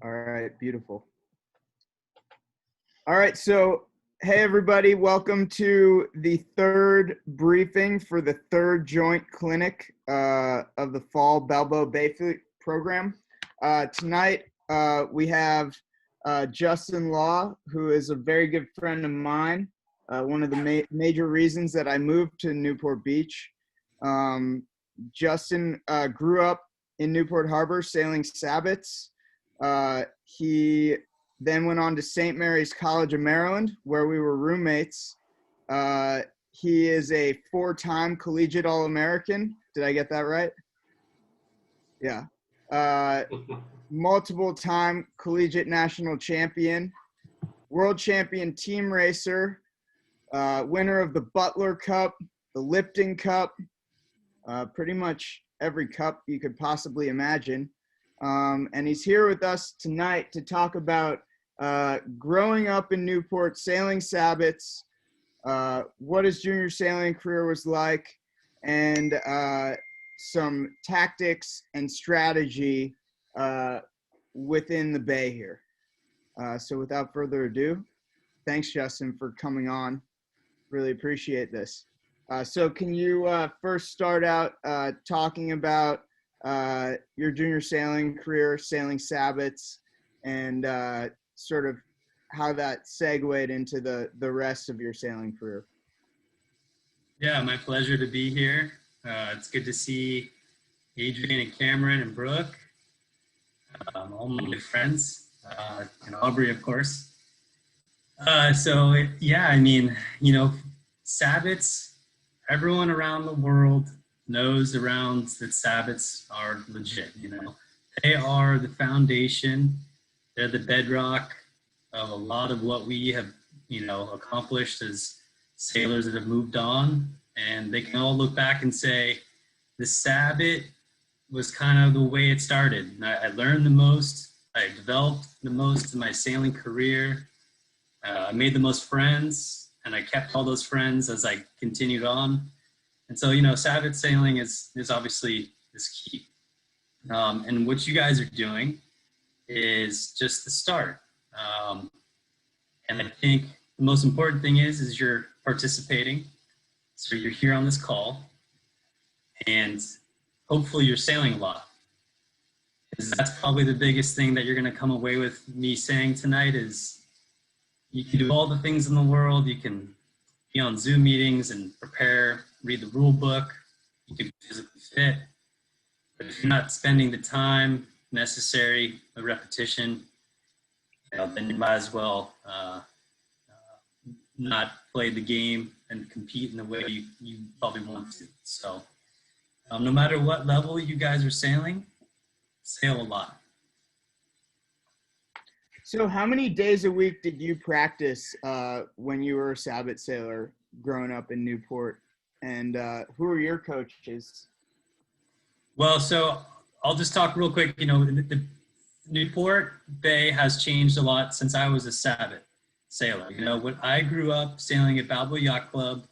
All right, beautiful. All right, so hey everybody, welcome to the third briefing for the third joint clinic of the fall Balboa Bay program. Tonight we have Justin Law, who is a very good friend of mine. One of the major reasons that I moved to Newport Beach. Justin grew up in Newport Harbor sailing Sabbats. He then went on to St. Mary's College of Maryland, where we were roommates. He is a four-time collegiate All-American. Did I get that right? Yeah. Multiple-time collegiate national champion, world champion team racer, winner of the Butler Cup, the Lipton Cup, pretty much every cup you could possibly imagine. And he's here with us tonight to talk about growing up in Newport, sailing Sabbats, what his junior sailing career was like, and some tactics and strategy within the Bay here. So without further ado, thanks, Justin, for coming on. Really appreciate this. So can you first start out talking about your junior sailing career, sailing Sabbats, and sort of how that segued into the rest of your sailing career? Yeah, my pleasure to be here. It's good to see Adrian and Cameron and Brooke, all my good friends, and Aubrey, of course. Sabbats, everyone around the world knows around that Sabbats are legit, They are the foundation. They're the bedrock of a lot of what we have, accomplished as sailors that have moved on. And they can all look back and say, the Sabbat was kind of the way it started. I learned the most. I developed the most in my sailing career. I made the most friends, and I kept all those friends as I continued on. And so, Sabbat sailing is obviously key. And what you guys are doing is just the start. And I think the most important thing is you're participating. So you're here on this call, and hopefully you're sailing a lot. Because that's probably the biggest thing that you're going to come away with me saying tonight is you can do all the things in the world. You can be on Zoom meetings and prepare, read the rule book. You can be physically fit. But if you're not spending the time necessary, the repetition, then you might as well not play the game and compete in the way you probably want to. So no matter what level you guys are sailing, sail a lot. So how many days a week did you practice when you were a Sabbat sailor growing up in Newport? And who are your coaches? Well, so I'll just talk real quick. The Newport Bay has changed a lot since I was a Sabbat sailor. When I grew up sailing at Balboa Yacht Club,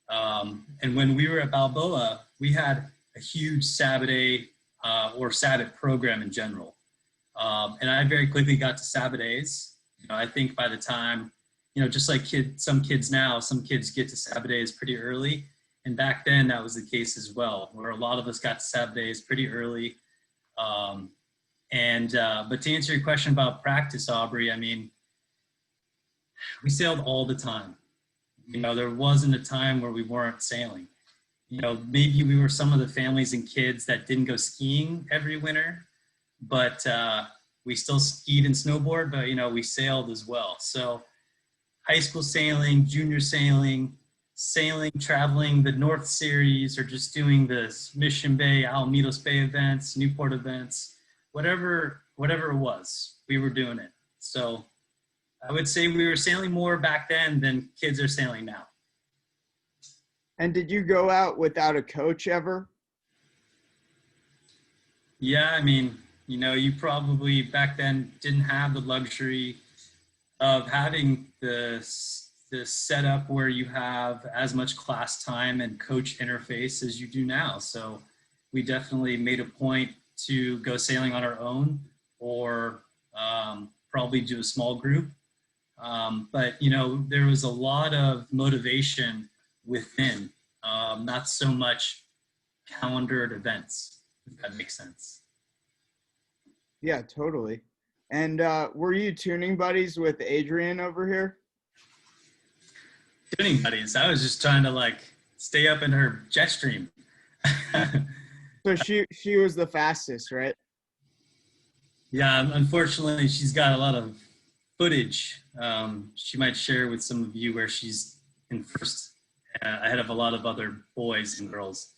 and when we were at Balboa, we had a huge Sabbat or Sabbat program in general. And I very quickly got to Sabbats. I think by the time, just like some kids now, some kids get to Sabbats pretty early. And back then that was the case as well, where a lot of us got to Sabbats pretty early. But to answer your question about practice, Aubrey, we sailed all the time. There wasn't a time where we weren't sailing. Maybe we were some of the families and kids that didn't go skiing every winter, but we still skied and snowboard, but, we sailed as well. So high school sailing, junior sailing, traveling the North Series, or just doing the Mission Bay, Alamitos Bay events, Newport events, whatever it was, we were doing it. So I would say we were sailing more back then than kids are sailing now. And did you go out without a coach ever? Yeah, you probably back then didn't have the luxury of having the setup where you have as much class time and coach interface as you do now. So we definitely made a point to go sailing on our own or probably do a small group. But, you know, there was a lot of motivation within, not so much calendared events, if that makes sense. Yeah, totally. And were you tuning buddies with Adrian over here? Tuning buddies. I was just trying to like stay up in her jet stream. So she was the fastest, right? Yeah, unfortunately, she's got a lot of footage. She might share with some of you where she's in first ahead of a lot of other boys and girls.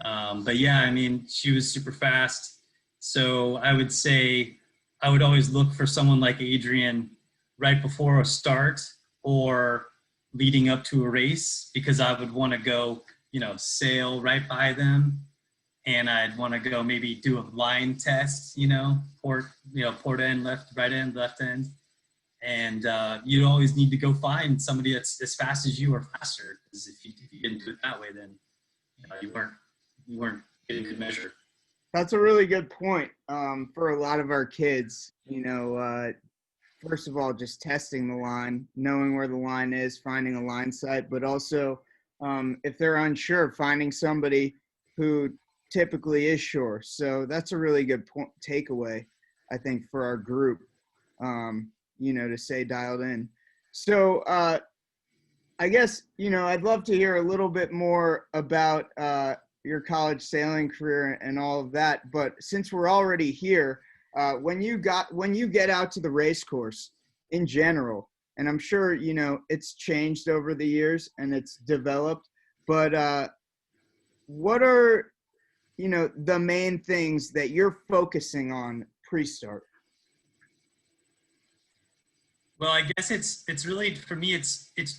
But yeah, I mean, she was super fast. So I would say I would always look for someone like Adrian right before a start or leading up to a race, because I would want to go, you know, sail right by them. And I'd want to go maybe do a line test, you know, port end, right end, left end. And you'd always need to go find somebody that's as fast as you or faster. Because if you didn't do it that way, then you know, you weren't getting good measure. That's a really good point. For a lot of our kids, you know, first of all, just testing the line, knowing where the line is, finding a line site, but also if they're unsure, finding somebody who typically is sure. So that's a really good takeaway, I think, for our group, you know, to stay dialed in. So I guess, you know, I'd love to hear a little bit more about your college sailing career and all of that. But since we're already here, when you get out to the race course in general, and I'm sure, you know, it's changed over the years and it's developed, but what are, you know, the main things that you're focusing on pre-start? Well, I guess it's really, for me, it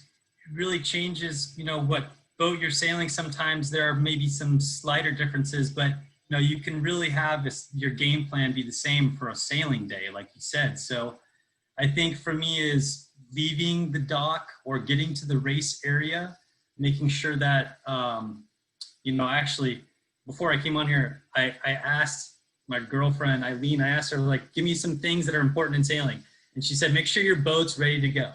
really changes, you know, what boat you're sailing. Sometimes there are maybe some slighter differences, but you know, you can really have your game plan be the same for a sailing day, like you said. So I think for me is leaving the dock or getting to the race area, making sure that, you know, actually, before I came on here, I asked my girlfriend, Eileen, I asked her, like, give me some things that are important in sailing. And she said, make sure your boat's ready to go.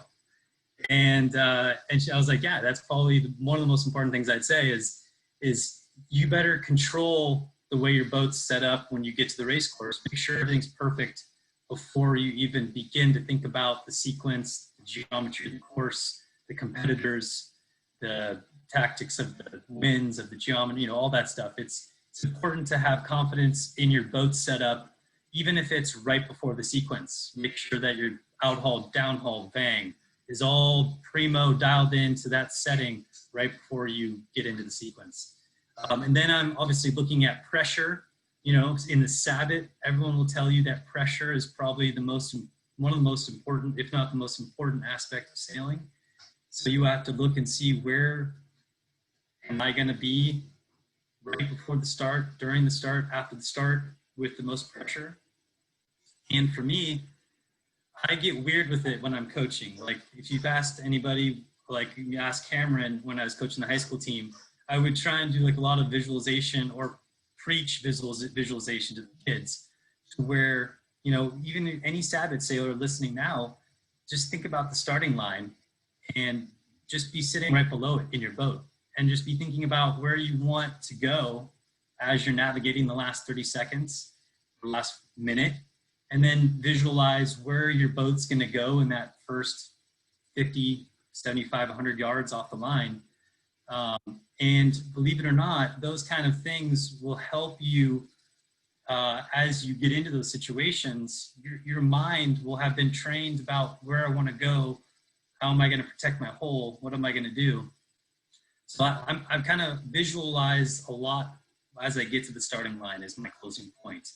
And I was like, yeah, that's probably one of the most important things I'd say is you better control the way your boat's set up when you get to the race course. Make sure everything's perfect before you even begin to think about the sequence, the geometry of the course, the competitors, the tactics of the winds, of the geometry, you know, all that stuff. It's important to have confidence in your boat setup, even if it's right before the sequence. Make sure that your outhaul, downhaul, bang is all primo dialed into that setting right before you get into the sequence. And then I'm obviously looking at pressure. You know, in the Sabbat, everyone will tell you that pressure is probably one of the most important, if not the most important aspect of sailing. So you have to look and see, where am I going to be right before the start, during the start, after the start, with the most pressure. And for me, I get weird with it when I'm coaching. Like, if you've asked anybody, like you asked Cameron when I was coaching the high school team, I would try and do like a lot of visualization or preach visualization to the kids, to where, you know, even any Sabbath sailor listening now, just think about the starting line and just be sitting right below it in your boat and just be thinking about where you want to go as you're navigating the last 30 seconds, the last minute, and then visualize where your boat's going to go in that first 50, 75, 100 yards off the line. And believe it or not, those kind of things will help you as you get into those situations. Your mind will have been trained about where I want to go, how am I going to protect my hull, what am I going to do. So I've kind of visualized a lot as I get to the starting line as my closing point.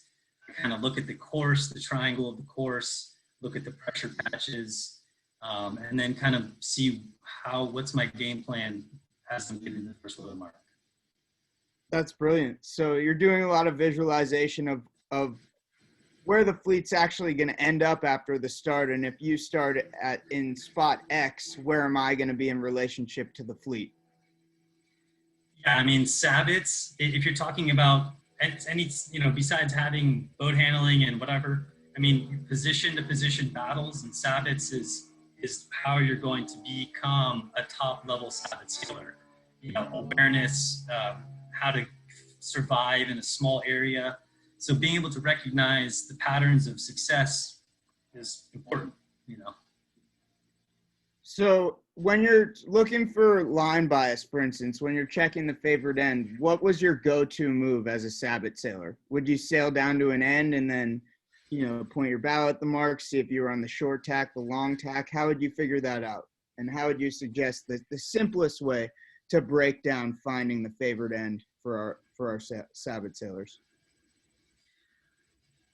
I kind of look at the course, the triangle of the course, look at the pressure patches, and then kind of see what's my game plan as I'm getting to the first low mark. That's brilliant. So you're doing a lot of visualization of where the fleet's actually going to end up after the start. And if you start in spot X, where am I going to be in relationship to the fleet? Yeah, I mean, Sabbats, if you're talking about any, you know, besides having boat handling and whatever, I mean, position to position battles and Sabbats is how you're going to become a top level Sabbat sailor. You know, awareness, how to survive in a small area. So being able to recognize the patterns of success is important, you know. So when you're looking for line bias, for instance, when you're checking the favored end, what was your go-to move as a Sabbat sailor? Would you sail down to an end and then, you know, point your bow at the mark, see if you were on the short tack, the long tack? How would you figure that out? And how would you suggest the simplest way to break down finding the favored end for our Sabbat sailors?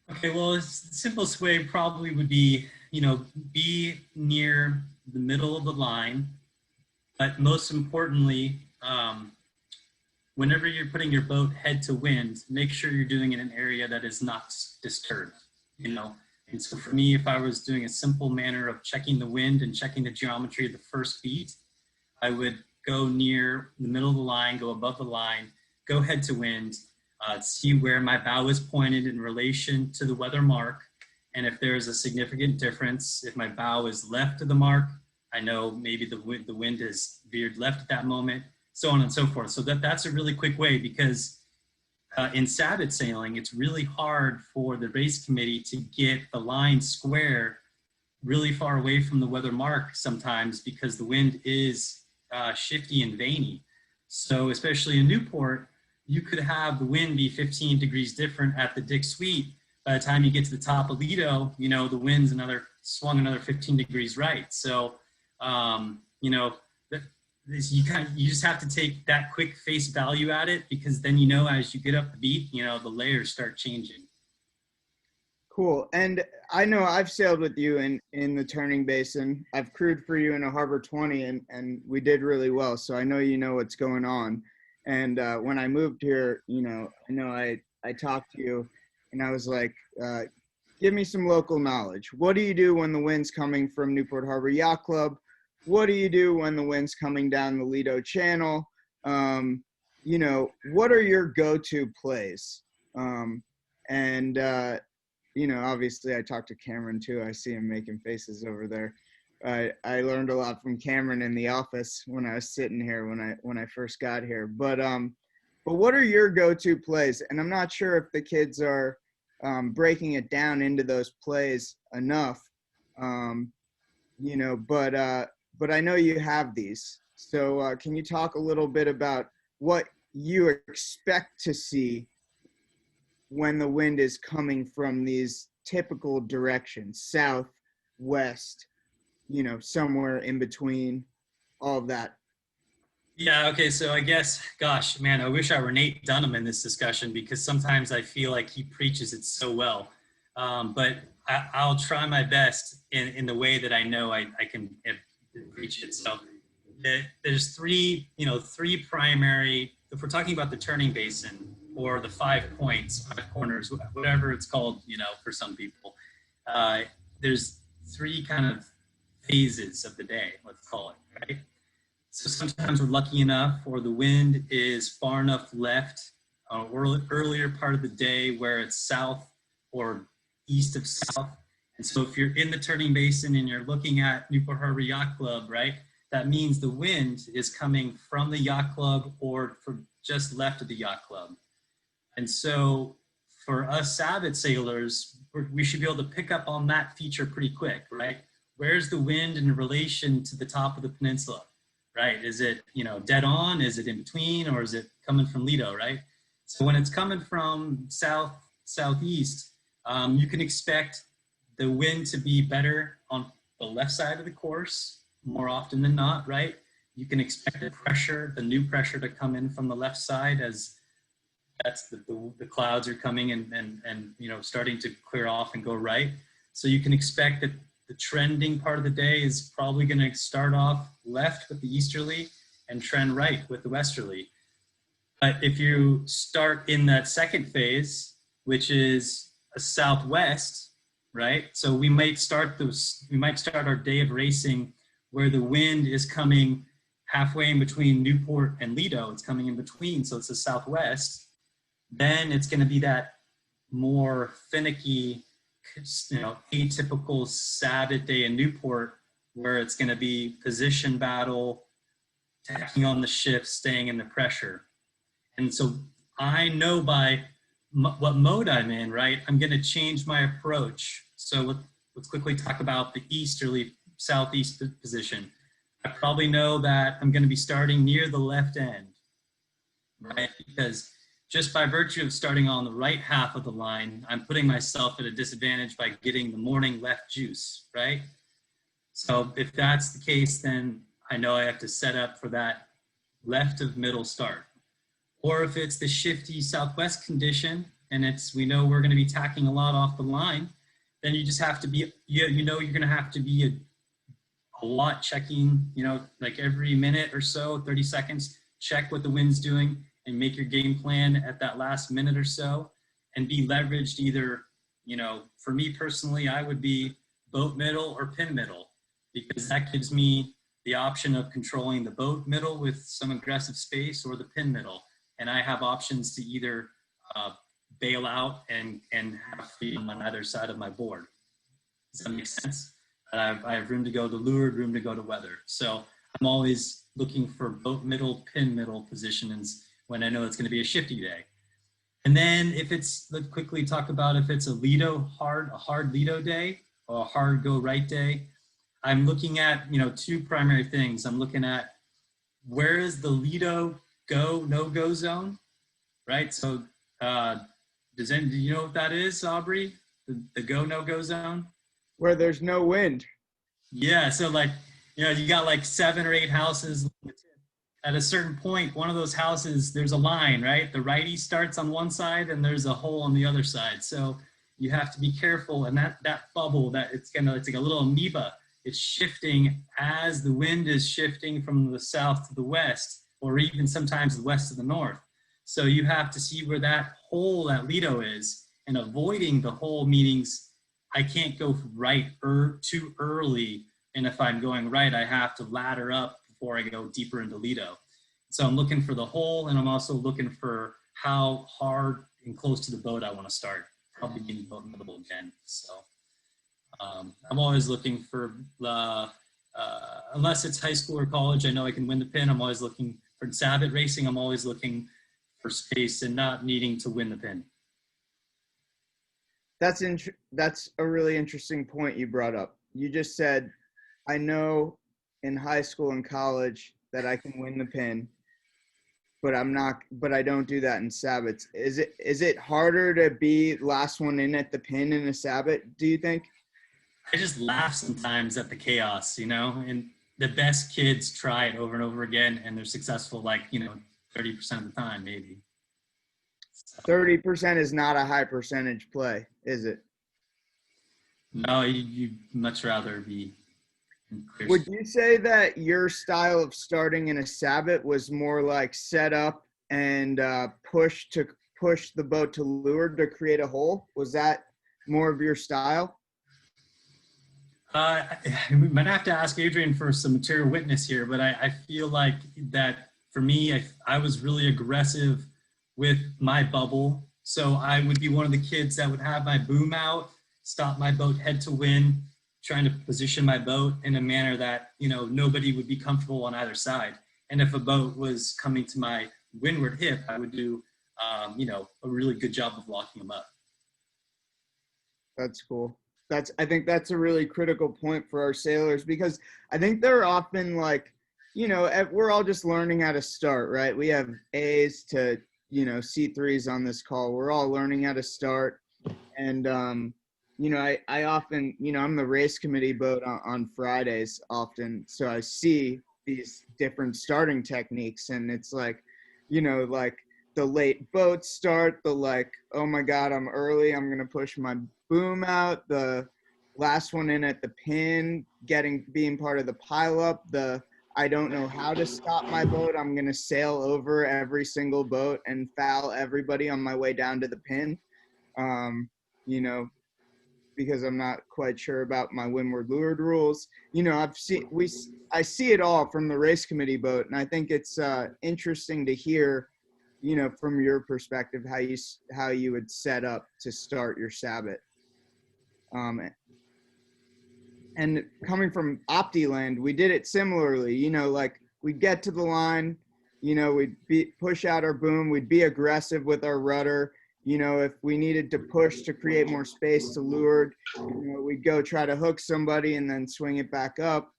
Okay, well, the simplest way probably would be, you know, be near the middle of the line, but most importantly, whenever you're putting your boat head to wind, make sure you're doing it in an area that is not disturbed, you know. And so for me, if I was doing a simple manner of checking the wind and checking the geometry of the first beat, I would go near the middle of the line, go above the line, go head to wind, see where my bow is pointed in relation to the weather mark. And if there's a significant difference, if my bow is left of the mark, I know maybe the wind is veered left at that moment, so on and so forth. So that's a really quick way, because in Sabbat sailing, it's really hard for the race committee to get the line square really far away from the weather mark sometimes, because the wind is shifty and veiny. So especially in Newport, you could have the wind be 15 degrees different at the Dick Sweet. By the time you get to the top of Lido, you know, the wind's swung another 15 degrees right. So, you know, you just have to take that quick face value at it, because then, you know, as you get up the beat, you know, the layers start changing. Cool. And I know I've sailed with you in the Turning Basin. I've crewed for you in a Harbor 20, and we did really well. So I know you know what's going on. And when I moved here, you know, I talked to you, and I was like, give me some local knowledge. What do you do when the wind's coming from Newport Harbor Yacht Club? What do you do when the wind's coming down the Lido Channel? You know, what are your go-to plays? You know, obviously I talked to Cameron too. I see him making faces over there. I learned a lot from Cameron in the office when I was sitting here when I first got here. But what are your go-to plays? And I'm not sure if the kids are breaking it down into those plays enough. You know, but I know you have these. So can you talk a little bit about what you expect to see when the wind is coming from these typical directions, south, west, you know, somewhere in between, all of that? Yeah, okay, so I guess, gosh, man, I wish I were Nate Dunham in this discussion, because sometimes I feel like he preaches it so well. But I'll try my best in the way that I know I can preach it. So there's three primary, if we're talking about the Turning Basin or the 5 points, 5 corners, whatever it's called, you know, for some people, there's three kind of phases of the day, let's call it, right? So sometimes we're lucky enough, or the wind is far enough left, earlier part of the day where it's south or east of south. And so if you're in the Turning Basin and you're looking at Newport Harbor Yacht Club, right, that means the wind is coming from the yacht club or from just left of the yacht club. And so for us Sabbat sailors, we should be able to pick up on that feature pretty quick, right? Where's the wind in relation to the top of the peninsula, right? Is it, you know, dead on? Is it in between? Or is it coming from Lido, right? So when it's coming from southeast, you can expect the wind to be better on the left side of the course more often than not, right? You can expect the new pressure to come in from the left side, as that's the clouds are coming and you know, starting to clear off and go right. So you can expect that the trending part of the day is probably going to start off left with the easterly and trend right with the westerly. But if you start in that second phase, which is a southwest, right? So we might start our day of racing where the wind is coming halfway in between Newport and Lido. It's coming in between, so it's the southwest. Then it's going to be that more finicky atypical Sabbat day in Newport, where it's going to be position battle, tacking on the shift, staying in the pressure. And so I know by what mode I'm in, right, I'm going to change my approach. So let's quickly talk about the easterly, southeast position. I probably know that I'm going to be starting near the left end, right? Because just by virtue of starting on the right half of the line, I'm putting myself at a disadvantage by getting the morning left juice, right? So if that's the case, then I know I have to set up for that left of middle start. Or if it's the shifty southwest condition and we know we're going to be tacking a lot off the line, then you just have to be, you're going to have to be a lot checking, like every minute or so, 30 seconds, check what the wind's doing and make your game plan at that last minute or so and be leveraged either, for me personally, I would be boat middle or pin middle, because that gives me the option of controlling the boat middle with some aggressive space or the pin middle. And I have options to either bail out and have freedom on either side of my board. Does that make sense? I have room to go to leeward, room to go to weather. So I'm always looking for boat middle, pin middle positions when I know it's going to be a shifty day. And then let's quickly talk about if it's a hard Lido day or a hard go right day. I'm looking at, two primary things. I'm looking at where is the Lido no-go zone, right? So do you know what that is, Aubrey? The no-go zone? Where there's no wind. Yeah, so you got like 7 or 8 houses. At a certain point, one of those houses, there's a line, right? The righty starts on one side and there's a hole on the other side. So you have to be careful. And that bubble, it's like a little amoeba. It's shifting as the wind is shifting from the south to the west, or even sometimes the west to the north. So you have to see where that hole, that Lido is, and avoiding the hole meanings I can't go right too early. And if I'm going right, I have to ladder up before I go deeper into Lido. So I'm looking for the hole, and I'm also looking for how hard and close to the boat I want to start. Probably being boat middle again. So I'm always looking for, unless it's high school or college, I know I can win the pin. I'm always looking for Sabbat racing. I'm always looking for space and not needing to win the pin. That's a really interesting point you brought up. You just said, I know in high school and college that I can win the pin, but I don't do that in Sabbats. Is it harder to be last one in at the pin in a Sabbat, do you think? I just laugh sometimes at the chaos, and the best kids try it over and over again, and they're successful 30% of the time, maybe. 30% is not a high percentage play, is it? No, you'd much rather be. Would you say that your style of starting in a Sabbat was more like set up and push the boat to leeward to create a hole? Was that more of your style? We might have to ask Adrian for some material witness here, but I feel like that for me, I was really aggressive with my bubble. So I would be one of the kids that would have my boom out, stop my boat head to wind, trying to position my boat in a manner that, nobody would be comfortable on either side. And if a boat was coming to my windward hip, I would do, a really good job of locking them up. That's cool. I think that's a really critical point for our sailors, because I think they're often we're all just learning how to start, right? We have A's to, C3s on this call. We're all learning how to start. And, I often, I'm the race committee boat on Fridays often. So I see these different starting techniques, and it's like the late boat start, oh my God, I'm early, I'm going to push my boom out, the last one in at the pin, being part of the pileup, I don't know how to stop my boat, I'm going to sail over every single boat and foul everybody on my way down to the pin, because I'm not quite sure about my windward leeward rules. I see it all from the race committee boat, and I think it's interesting to hear, from your perspective, how you would set up to start your Sabbat. And coming from Optiland, we did it similarly. You know, like we'd get to the line, you know, push out our boom, we'd be aggressive with our rudder. You know, if we needed to push to create more space to leeward, you know, we'd go try to hook somebody and then swing it back up.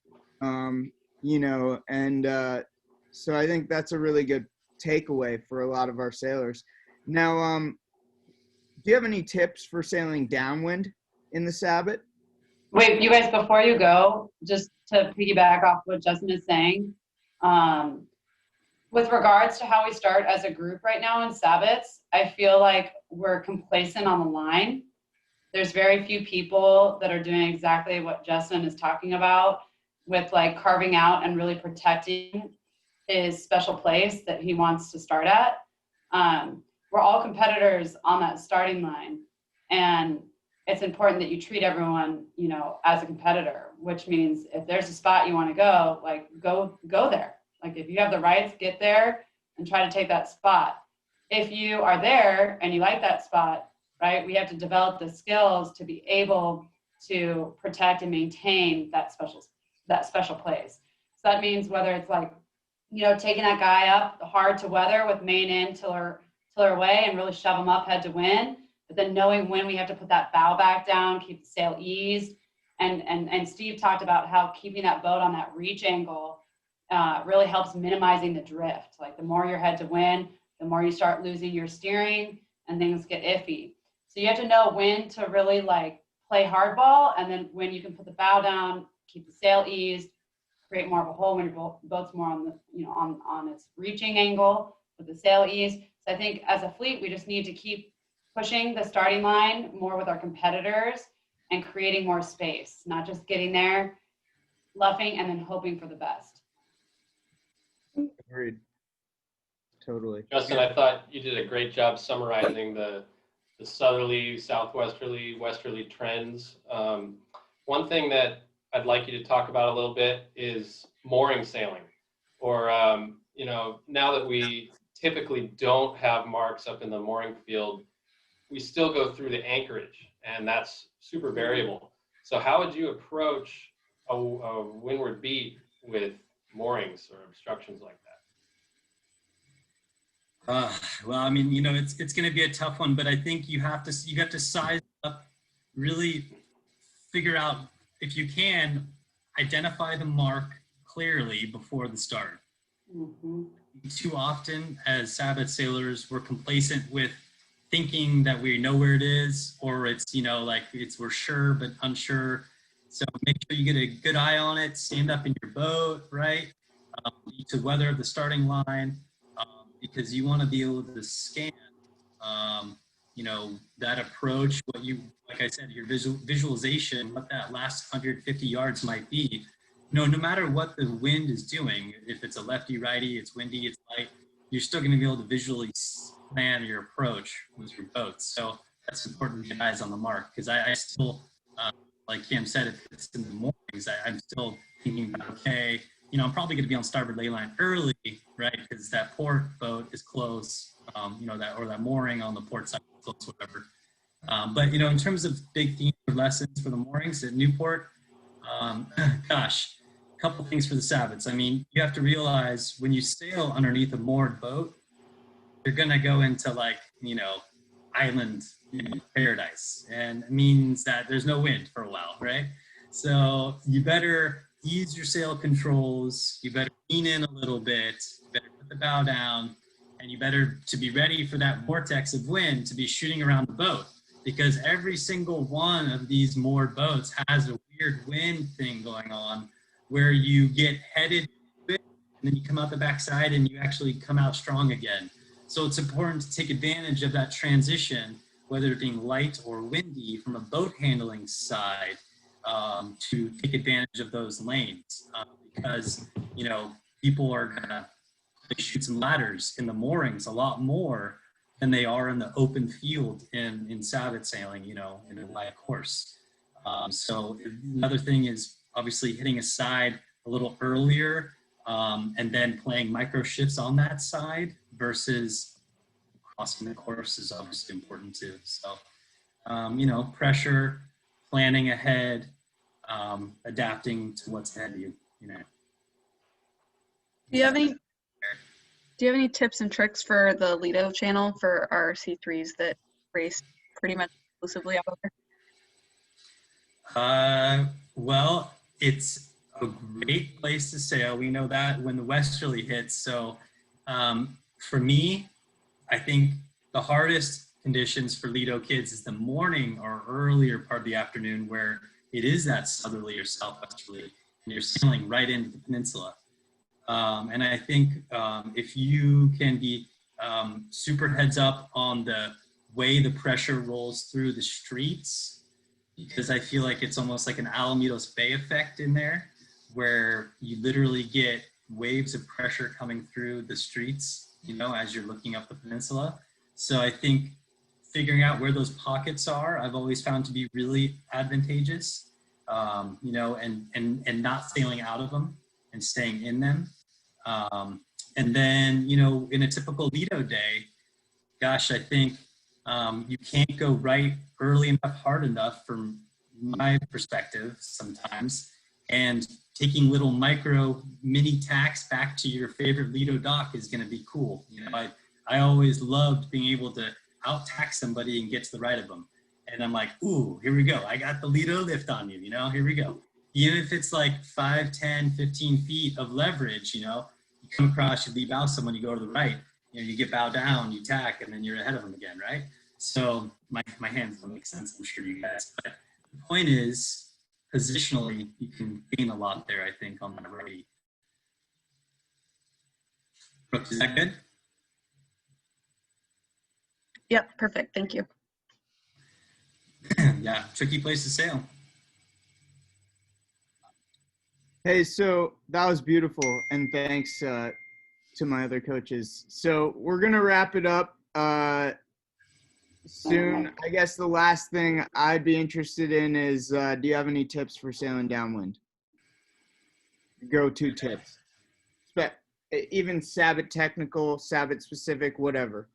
You know, and so I think that's a really good takeaway for a lot of our sailors. Now, do you have any tips for sailing downwind in the Sabbat? Wait, you guys, before you go, just to piggyback off what Justin is saying, with regards to how we start as a group right now in Sabbats, I feel like we're complacent on the line. There's very few people that are doing exactly what Justin is talking about with like carving out and really protecting his special place that he wants to start at. We're all competitors on that starting line, and it's important that you treat everyone, you know, as a competitor, which means if there's a spot you want to go, like go there. Like if you have the rights, get there and try to take that spot. If you are there and you like that spot, right, we have to develop the skills to be able to protect and maintain that special place. So that means whether it's like, you know, taking that guy up hard to weather with main in, tiller away, and really shove him up head to wind, but then knowing when we have to put that bow back down, keep the sail eased. And Steve talked about how keeping that boat on that reach angle really helps minimizing the drift. Like the more you're head to wind, the more you start losing your steering and things get iffy. So you have to know when to really like play hardball, and then when you can put the bow down, keep the sail eased, create more of a hole when your boat's more on the, you know, on its reaching angle with the sail eased. So I think as a fleet, we just need to keep pushing the starting line more with our competitors and creating more space, not just getting there, luffing, and then hoping for the best. Agreed. Totally. Justin, I thought you did a great job summarizing the southerly, southwesterly, westerly trends. One thing that I'd like you to talk about a little bit is mooring sailing, or you know, now that we typically don't have marks up in the mooring field, we still go through the anchorage, and that's super variable. So how would you approach a windward beat with moorings or obstructions like that? Well, I mean, you know, it's going to be a tough one, but I think you have to size up, really figure out, if you can, identify the mark clearly before the start. Mm-hmm. Too often as Sabbat sailors, we're complacent with thinking that we know where it is, or it's, you know, like we're sure but unsure. So make sure you get a good eye on it, stand up in your boat, right? To weather the starting line, because you want to be able to scan, you know, that approach, what you, like I said, your visualization, what that last 150 yards might be. No matter what the wind is doing, if it's a lefty, righty, it's windy, it's light, you're still going to be able to visually plan your approach with your boat. So that's important to get eyes on the mark, because I still, like Cam said, if it's in the mornings, I'm still thinking about, okay, you know, I'm probably going to be on starboard ley line early, right? Because that port boat is close, you know, that mooring on the port side is close, whatever. But, you know, in terms of big themes or lessons for the moorings at Newport, gosh, a couple things for the Sabbats. I mean, you have to realize when you sail underneath a moored boat, you're going to go into, like, you know, island, you know, paradise. And it means that there's no wind for a while, right? So you better ease your sail controls, you better lean in a little bit, you better put the bow down, and you better, to be ready for that vortex of wind, to be shooting around the boat, because every single one of these moored boats has a weird wind thing going on where you get headed and then you come out the backside and you actually come out strong again. So it's important to take advantage of that transition, whether it being light or windy, from a boat handling side, to take advantage of those lanes, because, you know, people are gonna shoot some ladders in the moorings a lot more than they are in the open field in Sabbat sailing, you know, in a live course. So another thing is obviously hitting a side a little earlier, and then playing micro shifts on that side versus crossing the course is obviously important too. So, you know, pressure, planning ahead, adapting to what's ahead of you, you know. Do you have any tips and tricks for the Lido channel for our C3s that race pretty much exclusively out there? Well, it's a great place to sail. We know that when the westerly hits. So for me, I think the hardest conditions for Lido kids is the morning or earlier part of the afternoon, where it is that southerly or southwesterly, and you're sailing right into the peninsula. And I think if you can be super heads up on the way the pressure rolls through the streets, because I feel like it's almost like an Alamitos Bay effect in there, where you literally get waves of pressure coming through the streets, you know, as you're looking up the peninsula. So I think figuring out where those pockets are, I've always found to be really advantageous, you know, and not sailing out of them and staying in them. And then, you know, in a typical Lido day, gosh, I think you can't go right early enough, hard enough from my perspective sometimes. And taking little micro mini tacks back to your favorite Lido dock is going to be cool. You know, I always loved being able to out tack somebody and get to the right of them. And I'm like, ooh, here we go. I got the Lido lift on you, you know, here we go. Even if it's like 5, 10, 15 feet of leverage, you know, you come across, you leave out someone, you go to the right, you know, you get bow down, you tack, and then you're ahead of them again, right? So my hands don't make sense, I'm sure you guys. But the point is, positionally, you can gain a lot there, I think, on that righty. Brooke, is that good? Yep, perfect. Thank you. Yeah, tricky place to sail. Hey, so that was beautiful, and thanks to my other coaches. So we're gonna wrap it up soon. I guess the last thing I'd be interested in is, do you have any tips for sailing downwind? Go-to tips, even Sabbat technical, Sabbat specific, whatever.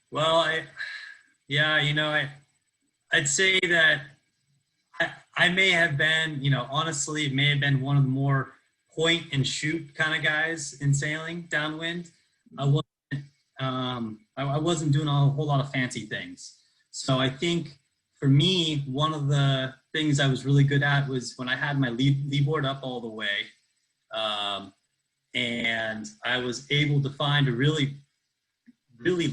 Well, yeah, you know, I'd say that I may have been, you know, honestly, may have been one of the more point and shoot kind of guys in sailing downwind. I wasn't doing a whole lot of fancy things. So I think for me, one of the things I was really good at was when I had my lee board up all the way, and I was able to find a really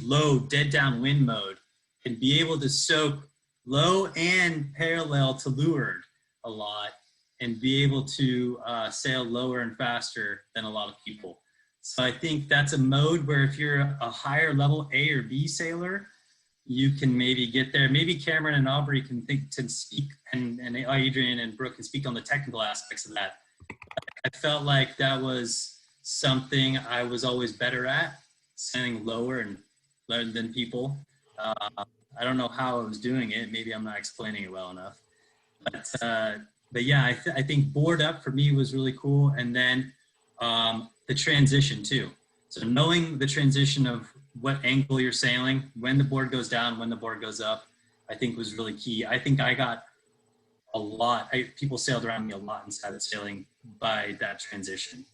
low dead downwind mode and be able to soak low and parallel to leeward a lot and be able to sail lower and faster than a lot of people. So I think that's a mode where if you're a higher level A or B sailor, you can maybe get there. Maybe Cameron and Aubrey can speak, and Adrian and Brooke can speak on the technical aspects of that. I felt like that was something I was always better at, sailing lower than people. I don't know how I was doing it. Maybe I'm not explaining it well enough. But yeah, I think board up for me was really cool. And then the transition too. So knowing the transition of what angle you're sailing, when the board goes down, when the board goes up, I think was really key. I think I got a lot, people sailed around me a lot inside of sailing by that transition.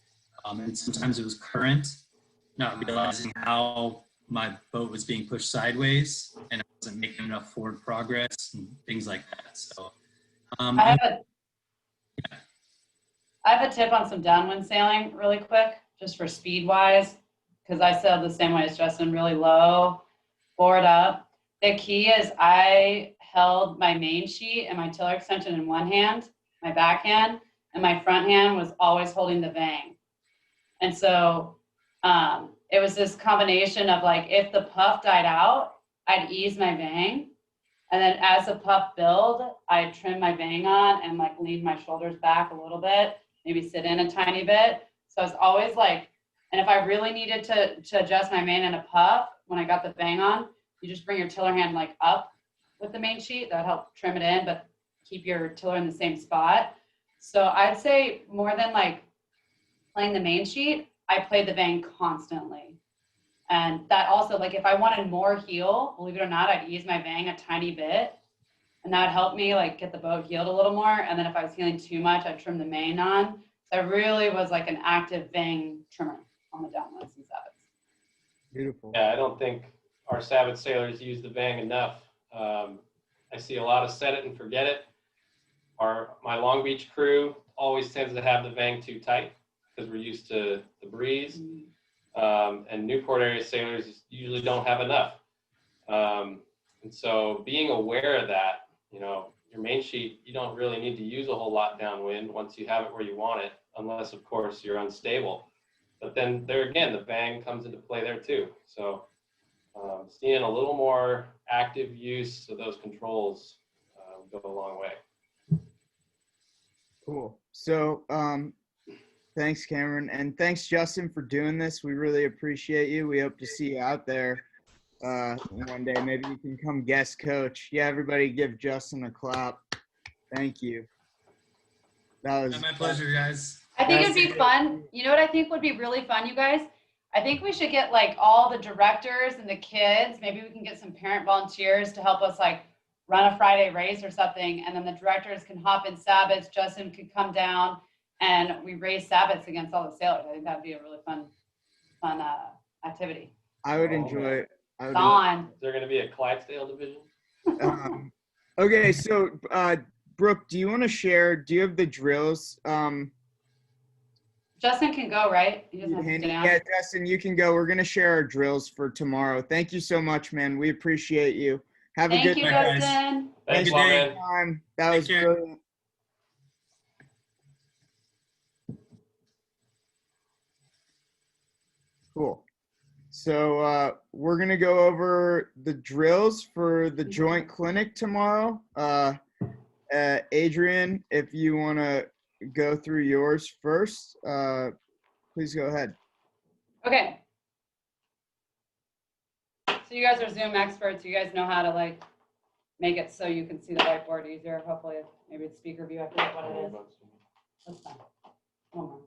And sometimes it was current, not realizing how my boat was being pushed sideways and I wasn't making enough forward progress and things like that. So I have a tip on some downwind sailing really quick, just for speed wise, because I sailed the same way as Justin, really low, board up. The key is I held my main sheet and my tiller extension in one hand, my backhand, and my front hand was always holding the vang. And so it was this combination of like, if the puff died out, I'd ease my vang. And then as the puff build, I'd trim my vang on and like lean my shoulders back a little bit, maybe sit in a tiny bit. So it's always like, and if I really needed to adjust my main in a puff, when I got the vang on, you just bring your tiller hand like up with the main sheet. That would help trim it in, but keep your tiller in the same spot. So I'd say more than like playing the main sheet, I played the vang constantly. And that also, like if I wanted more heel, believe it or not, I'd ease my vang a tiny bit And that would help me like get the boat healed a little more. And then if I was healing too much, I'd trim the main on. So I really was like an active vang trimmer on the downwinds and Sabbats. Beautiful. Yeah, I don't think our Sabbath sailors use the vang enough. I see a lot of set it and forget it. My Long Beach crew always tends to have the vang too tight because we're used to the breeze. And Newport area sailors usually don't have enough. And so being aware of that, you know, your main sheet, you don't really need to use a whole lot downwind once you have it where you want it, unless of course you're unstable. But then there again, the vang comes into play there too. So seeing a little more active use of those controls go a long way. Cool. So thanks, Cameron. And thanks, Justin, for doing this. We really appreciate you. We hope to see you out there one day. Maybe you can come guest coach. Yeah, everybody give Justin a clap. Thank you. That was My pleasure, guys. I think it'd be fun. You know what I think would be really fun, you guys? I think we should get like all the directors and the kids. Maybe we can get some parent volunteers to help us like run a Friday race or something. And then the directors can hop in Sabbats. Justin could come down and we race Sabbats against all the sailors. I think that'd be a really fun activity. I would enjoy it. Dawn. Is there going to be a Clydesdale division? Okay, so Brooke, do you want to share? Do you have the drills? Justin can go, right? He doesn't have to sit down. Yeah, Justin, you can go. We're going to share our drills for tomorrow. Thank you so much, man. We appreciate you. Have a good Thank you, night, guys. Justin. Thanks, Good day. man. time. That Take was care. brilliant. Cool. So we're going to go over the drills for the joint clinic tomorrow. Adrian, if you want to go through yours first, please go ahead. Okay. So you guys are Zoom experts. You guys know how to like make it so you can see the whiteboard easier. Hopefully, maybe it's speaker view. I forget what it is. That's fine. One more.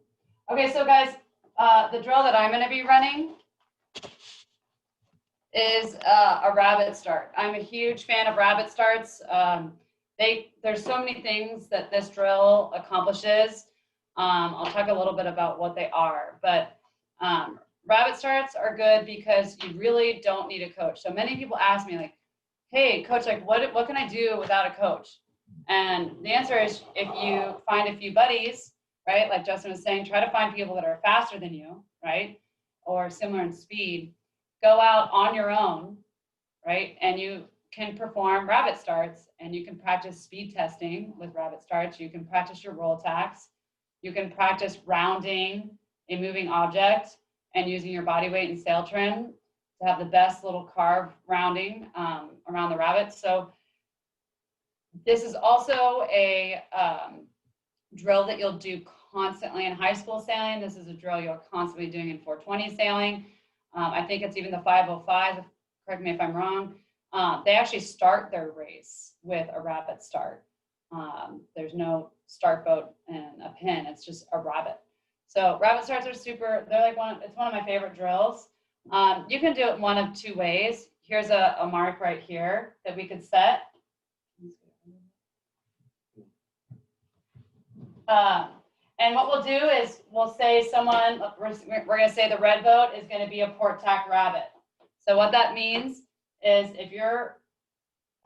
Okay, so guys, the drill that I'm going to be running is a rabbit start. I'm a huge fan of rabbit starts. There's so many things that this drill accomplishes. I'll talk a little bit about what they are, but rabbit starts are good because you really don't need a coach. So many people ask me like, hey coach, like what can I do without a coach? And the answer is if you find a few buddies, right? Like Justin was saying, try to find people that are faster than you, right? Or similar in speed. Go out on your own, right? And you can perform rabbit starts and you can practice speed testing with rabbit starts. You can practice your roll attacks. You can practice rounding a moving object and using your body weight and sail trim to have the best little carve rounding around the rabbit. So this is also a drill that you'll do constantly in high school sailing. This is a drill you're constantly doing in 420 sailing. I think it's even the 505, correct me if I'm wrong. They actually start their race with a rabbit start. There's no start boat and a pin, it's just a rabbit. So rabbit starts are super, they're like it's one of my favorite drills. You can do it one of two ways. Here's a mark right here that we could set. And what we'll do is we'll say we're going to say the red boat is going to be a port tack rabbit. So what that means is if you're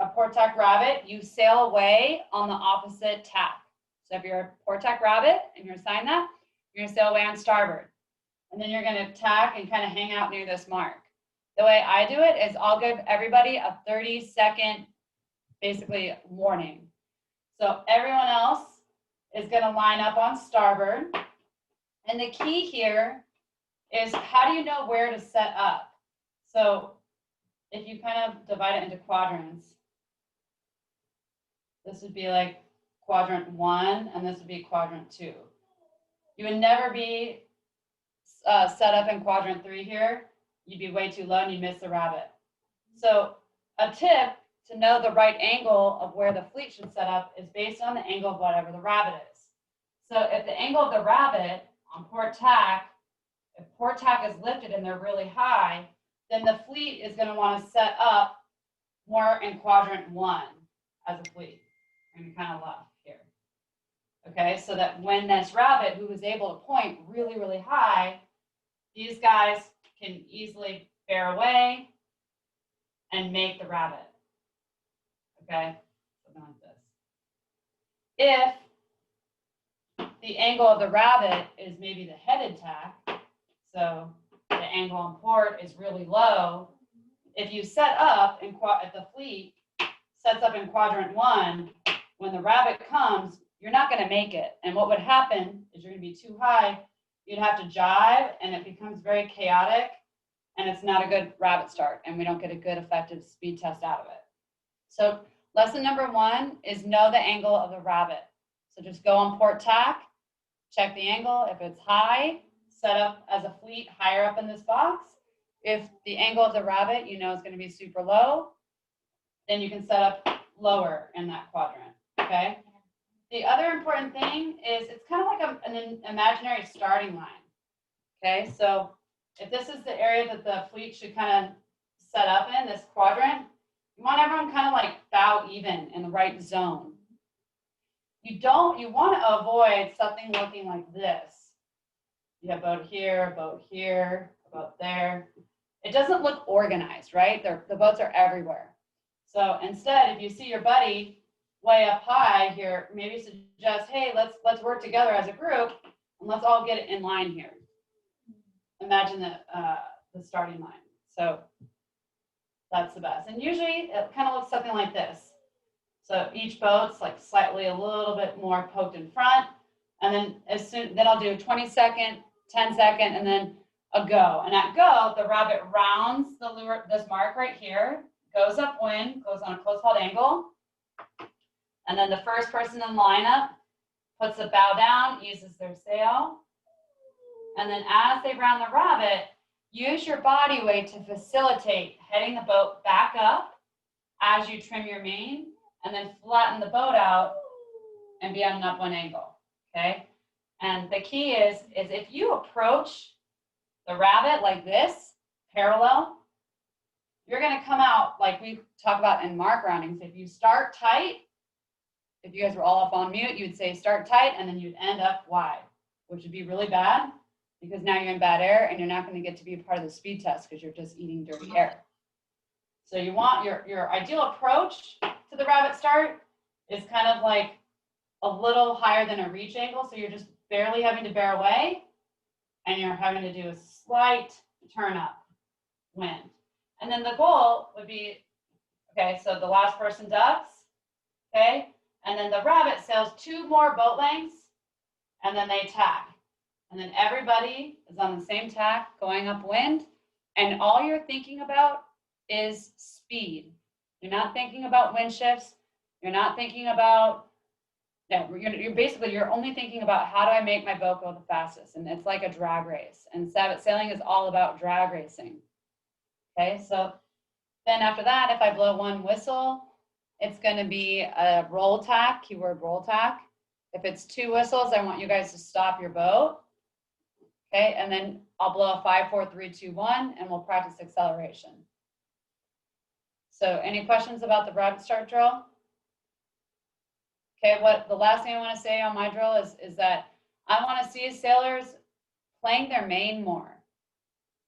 a port tack rabbit, you sail away on the opposite tack. So if you're a port tack rabbit and you're assigned that, you're going to sail away on starboard. And then you're going to tack and kind of hang out near this mark. The way I do it is I'll give everybody a 30-second, basically, warning. So everyone else is going to line up on starboard. And the key here is how do you know where to set up? So if you kind of divide it into quadrants, this would be like quadrant 1, and this would be quadrant 2. You would never be set up in quadrant 3 here. You'd be way too low and you'd miss the rabbit. So a tip to know the right angle of where the fleet should set up is based on the angle of whatever the rabbit is. So if the angle of the rabbit on port tack, if port tack is lifted and they're really high, then the fleet is going to want to set up more in quadrant 1 as a fleet. And kind of left here. Okay, so that when this rabbit who was able to point really, really high, these guys can easily bear away and make the rabbit. Okay, something like this. If the angle of the rabbit is maybe the headed tack, so the angle on port is really low, if you set up in if the fleet sets up in quadrant 1, when the rabbit comes, you're not going to make it. And what would happen is you're going to be too high, you'd have to jive, and it becomes very chaotic, and it's not a good rabbit start, and we don't get a good effective speed test out of it. So lesson number 1 is know the angle of the rabbit. So just go on port tack, check the angle. If it's high, set up as a fleet higher up in this box. If the angle of the rabbit you know is going to be super low, then you can set up lower in that quadrant, okay? The other important thing is it's kind of like an imaginary starting line, okay? So if this is the area that the fleet should kind of set up in, this quadrant, you want everyone kind of like bow even in the right zone. You want to avoid something looking like this. You have boat here, a boat there. It doesn't look organized, right? The boats are everywhere. So instead, if you see your buddy way up high here, maybe suggest, hey, let's work together as a group and let's all get in line here. Imagine the starting line. So that's the best. And usually it kind of looks something like this. So each boat's like slightly a little bit more poked in front. And then I'll do a 20-second, 10-second, and then a go. And at go, the rabbit rounds the lure, this mark right here, goes upwind, goes on a close hauled angle. And then the first person in lineup puts the bow down, uses their sail. And then as they round the rabbit, use your body weight to facilitate heading the boat back up as you trim your main, and then flatten the boat out and be on an upwind angle, okay? And the key is if you approach the rabbit like this, parallel, you're gonna come out like we talk about in mark roundings. If you start tight, if you guys were all up on mute, you would say start tight, and then you'd end up wide, which would be really bad because now you're in bad air and you're not gonna get to be a part of the speed test because you're just eating dirty air. So you want your ideal approach to the rabbit start is kind of like a little higher than a reach angle. So you're just barely having to bear away and you're having to do a slight turn up wind. And then the goal would be, okay, so the last person ducks, okay? And then the rabbit sails 2 more boat lengths and then they tack. And then everybody is on the same tack going upwind. And all you're thinking about is speed. You're not thinking about wind shifts. You're not thinking about, you're only thinking about how do I make my boat go the fastest? And it's like a drag race. And Sabbat sailing is all about drag racing. Okay, so then after that, if I blow 1 whistle, it's going to be a roll tack, keyword roll tack. If it's 2 whistles, I want you guys to stop your boat. Okay, and then I'll blow a 5, 4, 3, 2, 1, and we'll practice acceleration. So any questions about the rabbit start drill? Okay, the last thing I want to say on my drill is that I want to see sailors playing their main more.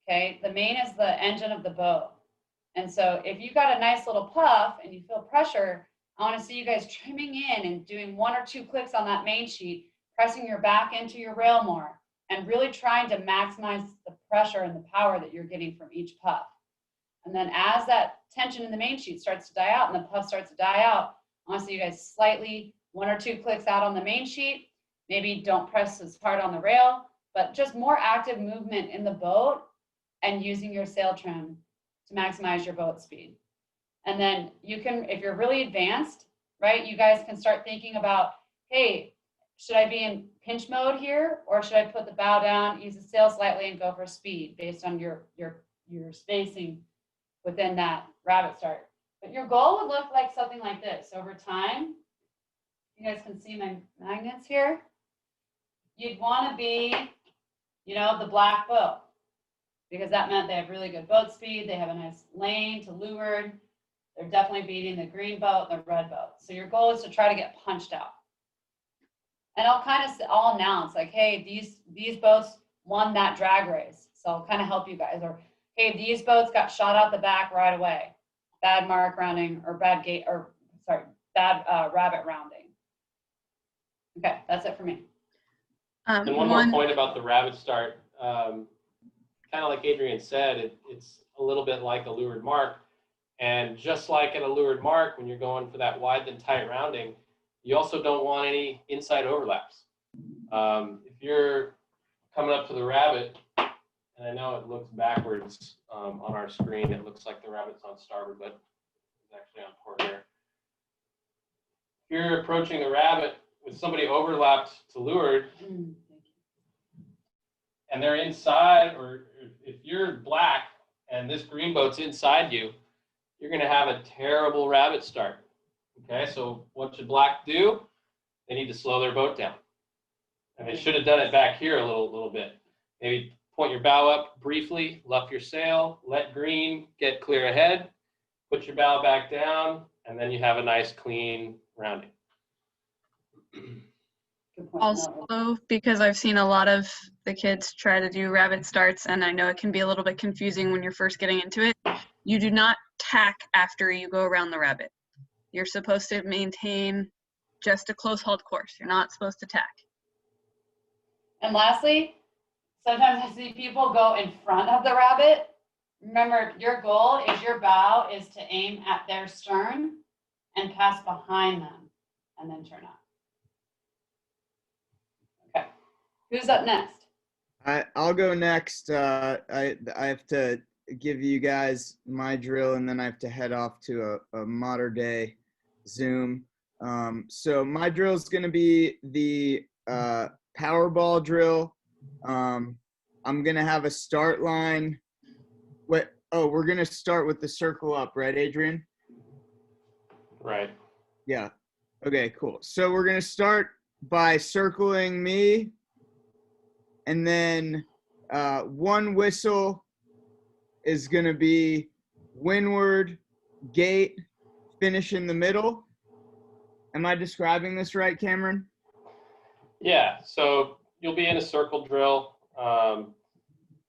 Okay, the main is the engine of the boat. And so if you got a nice little puff and you feel pressure, I want to see you guys trimming in and doing 1 or 2 clicks on that main sheet, pressing your back into your rail more, and really trying to maximize the pressure and the power that you're getting from each puff. And then as that tension in the main sheet starts to die out and the puff starts to die out, I want to see you guys slightly 1 or 2 clicks out on the main sheet. Maybe don't press as hard on the rail, but just more active movement in the boat and using your sail trim to maximize your boat speed. And then you can, if you're really advanced, right, you guys can start thinking about, hey, should I be in pinch mode here, or should I put the bow down, use the sail slightly, and go for speed based on your spacing within that rabbit start. But your goal would look like something like this over time. You guys can see my magnets here. You'd want to be, the black boat, because that meant they have really good boat speed. They have a nice lane to leeward. They're definitely beating the green boat and the red boat. So your goal is to try to get punched out. And I'll announce like, hey, these boats won that drag race. So I'll kind of help you guys. Or, hey, these boats got shot out the back right away. Bad mark rounding or bad rabbit rounding. Okay, that's it for me. And one more point about the rabbit start. Kind of like Adrian said, it's a little bit like a lured mark. And just like at a lured mark, when you're going for that wide and tight rounding, you also don't want any inside overlaps. If you're coming up to the rabbit, and I know it looks backwards on our screen, it looks like the rabbit's on starboard, but it's actually on port here. If you're approaching the rabbit with somebody overlapped to leeward, and they're inside, or if you're black and this green boat's inside you, you're going to have a terrible rabbit start. Okay, so what should black do? They need to slow their boat down. And they should have done it back here a little bit. Maybe point your bow up briefly, luff your sail, let green get clear ahead, put your bow back down, and then you have a nice clean rounding. Also, because I've seen a lot of the kids try to do rabbit starts, and I know it can be a little bit confusing when you're first getting into it, you do not tack after you go around the rabbit. You're supposed to maintain just a close hauled course. You're not supposed to tack. And lastly, sometimes I see people go in front of the rabbit. Remember, your goal is your bow is to aim at their stern and pass behind them and then turn up. Okay, who's up next? I'll go next. I have to give you guys my drill, and then I have to head off to a modern day Zoom. So my drill is going to be the Powerball drill. I'm going to have a start line. We're going to start with the circle up, right, Adrian? Right. Yeah. Okay, cool. So we're going to start by circling me, and then one whistle is going to be windward, gate, finish in the middle. Am I describing this right, Cameron? Yeah, so you'll be in a circle drill.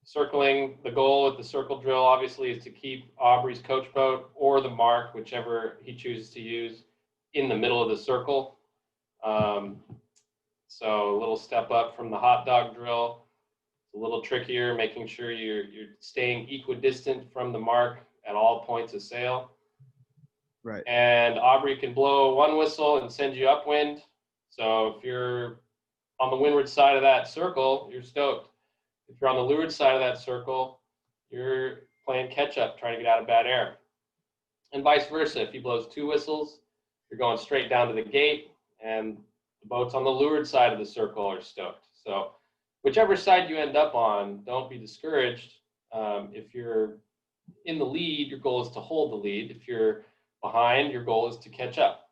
Circling, the goal with the circle drill obviously is to keep Aubrey's coach boat or the mark, whichever he chooses to use, in the middle of the circle. So a little step up from the hot dog drill. It's a little trickier, making sure you're staying equidistant from the mark at all points of sail. Right. And Aubrey can blow one whistle and send you upwind. So if you're on the windward side of that circle, you're stoked. If you're on the leeward side of that circle, you're playing catch up, trying to get out of bad air. And vice versa. If he blows two whistles, you're going straight down to the gate, and the boats on the leeward side of the circle are stoked. So whichever side you end up on, don't be discouraged. If you're in the lead, your goal is to hold the lead. If you're behind, your goal is to catch up.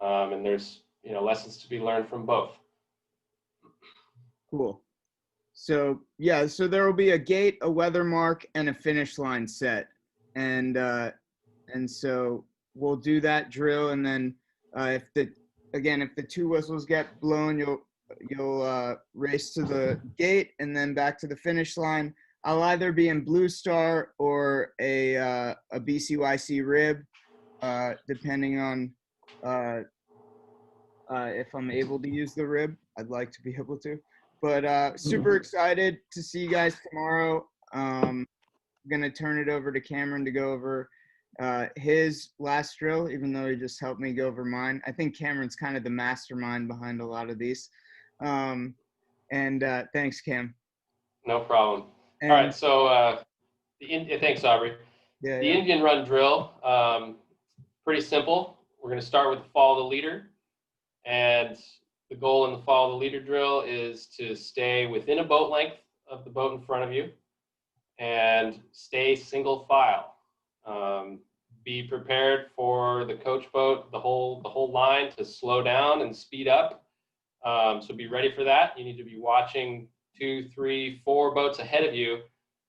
And there's lessons to be learned from both. Cool. So yeah, so there will be a gate, a weather mark, and a finish line set, and so we'll do that drill, and then if the two whistles get blown, you'll race to the gate and then back to the finish line. I'll either be in Blue Star or a BCYC rib, depending on if I'm able to use the rib. I'd like to be able to. But super excited to see you guys tomorrow. I'm going to turn it over to Cameron to go over his last drill, even though he just helped me go over mine. I think Cameron's kind of the mastermind behind a lot of these. Thanks, Cam. No problem. All right, so thanks, Aubrey. Yeah, the Indian run drill, pretty simple. We're going to start with the follow the leader. And the goal in the follow the leader drill is to stay within a boat length of the boat in front of you and stay single file. Be prepared for the coach boat, the whole line to slow down and speed up. So be ready for that. You need to be watching 2, 3, 4 boats ahead of you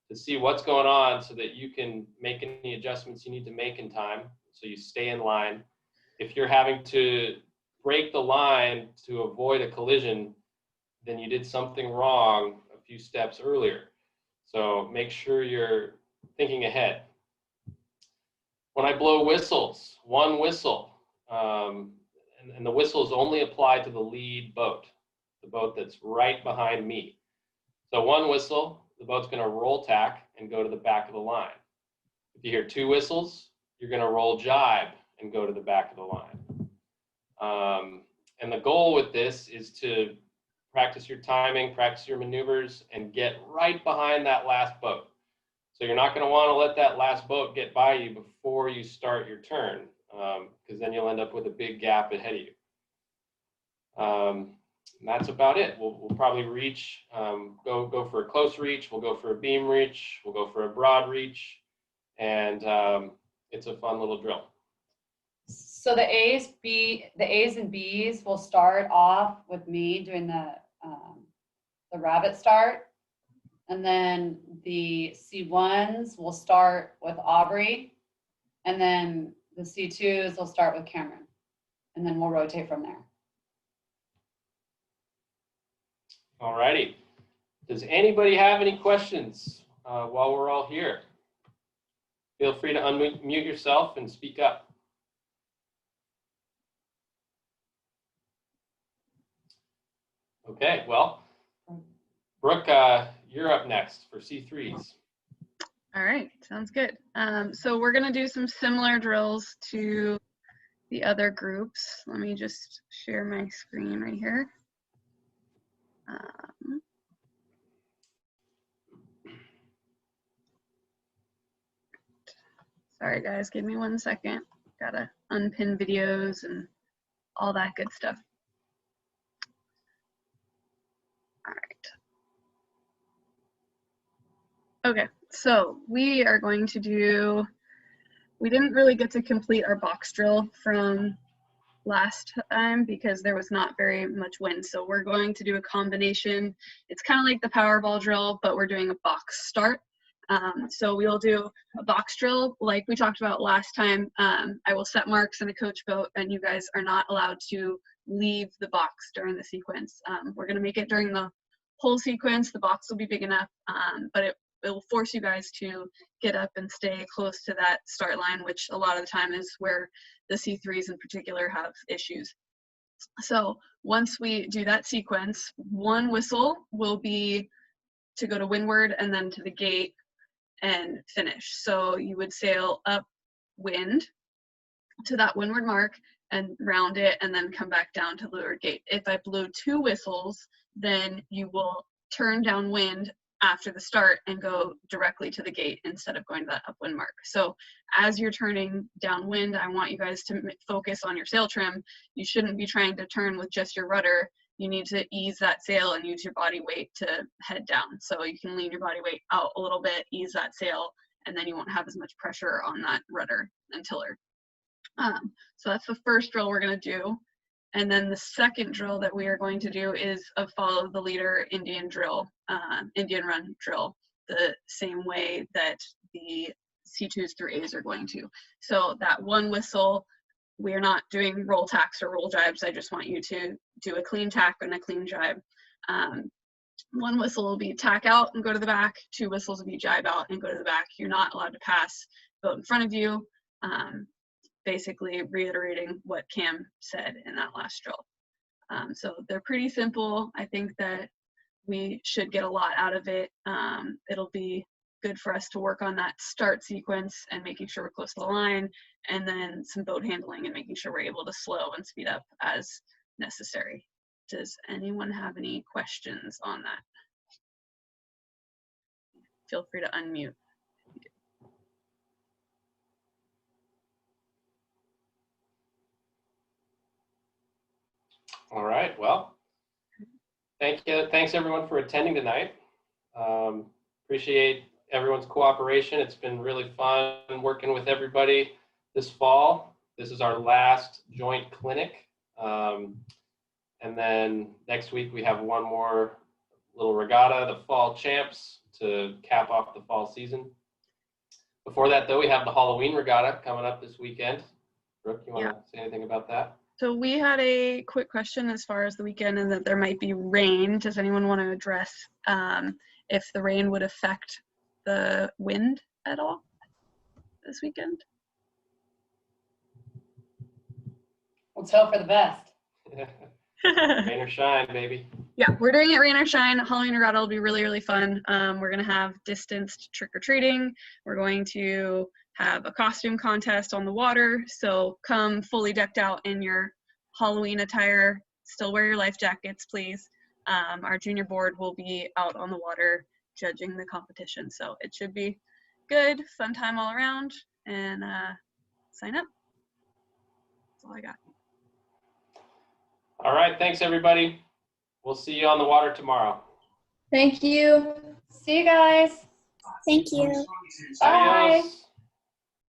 to see what's going on so that you can make any adjustments you need to make in time. So you stay in line. If you're having to break the line to avoid a collision, then you did something wrong a few steps earlier. So make sure you're thinking ahead. When I blow whistles, one whistle, and the whistle is only applied to the lead boat, the boat that's right behind me. So one whistle, the boat's going to roll tack and go to the back of the line. If you hear two whistles, you're going to roll jibe and go to the back of the line. And the goal with this is to practice your timing, practice your maneuvers, and get right behind that last boat. So you're not going to want to let that last boat get by you before you start your turn, because then you'll end up with a big gap ahead of you. And that's about it. We'll probably reach, go for a close reach. We'll go for a beam reach. We'll go for a broad reach. And it's a fun little drill. So the A's and B's will start off with me doing the rabbit start, and then the C1s will start with Aubrey, and then the C2s will start with Cameron, and then we'll rotate from there. All righty. Does anybody have any questions while we're all here? Feel free to unmute yourself and speak up. Okay, well, Brooke, you're up next for C3s. All right, sounds good. So we're gonna do some similar drills to the other groups. Let me just share my screen right here. Sorry guys, give me 1 second. Gotta unpin videos and all that good stuff. All right. Okay, so we are going to do, we didn't really get to complete our box drill from last time because there was not very much wind. So we're going to do a combination. It's kind of like the Powerball drill, but we're doing a box start. So we'll do a box drill like we talked about last time. I will set marks in a coach boat, and you guys are not allowed to leave the box during the sequence. We're going to make it during the whole sequence. The box will be big enough, but it will force you guys to get up and stay close to that start line, which a lot of the time is where the C3s in particular have issues. So once we do that sequence, one whistle will be to go to windward and then to the gate and finish. So you would sail upwind to that windward mark and round it and then come back down to leeward gate. If I blow two whistles, then you will turn downwind after the start and go directly to the gate instead of going to that upwind mark. So as you're turning downwind, I want you guys to focus on your sail trim. You shouldn't be trying to turn with just your rudder. You need to ease that sail and use your body weight to head down. So you can lean your body weight out a little bit, ease that sail, and then you won't have as much pressure on that rudder and tiller. So that's the first drill we're going to do. And then the second drill that we are going to do is a follow the leader Indian drill, Indian run drill, the same way that the C2s through A's are going to. So that one whistle, we are not doing roll tacks or roll jibes. I just want you to do a clean tack and a clean jibe. One whistle will be tack out and go to the back. Two whistles will be jibe out and go to the back. You're not allowed to pass boat in front of you. Basically reiterating what Cam said in that last drill. So they're pretty simple. I think that we should get a lot out of it. It'll be good for us to work on that start sequence and making sure we're close to the line, and then some boat handling and making sure we're able to slow and speed up as necessary. Does anyone have any questions on that? Feel free to unmute. All right, well, thanks everyone for attending tonight. Appreciate everyone's cooperation. It's been really fun working with everybody this fall. This is our last joint clinic. And then next week we have one more little regatta, the fall champs, to cap off the fall season. Before that, though, we have the Halloween regatta coming up this weekend. Brooke, you want to say anything about that? So we had a quick question as far as the weekend and that there might be rain. Does anyone want to address if the rain would affect the wind at all this weekend? Let's hope for the best. Rain or shine, baby. Yeah, we're doing it rain or shine. Halloween regatta will be really, really fun. We're going to have distanced trick-or-treating. We're going to have a costume contest on the water. So come fully decked out in your Halloween attire. Still wear your life jackets, please. Our junior board will be out on the water judging the competition. So it should be good, fun time all around. And sign up. That's all I got. All right. Thanks, everybody. We'll see you on the water tomorrow. Thank you. See you guys. Thank you. Bye. Adios.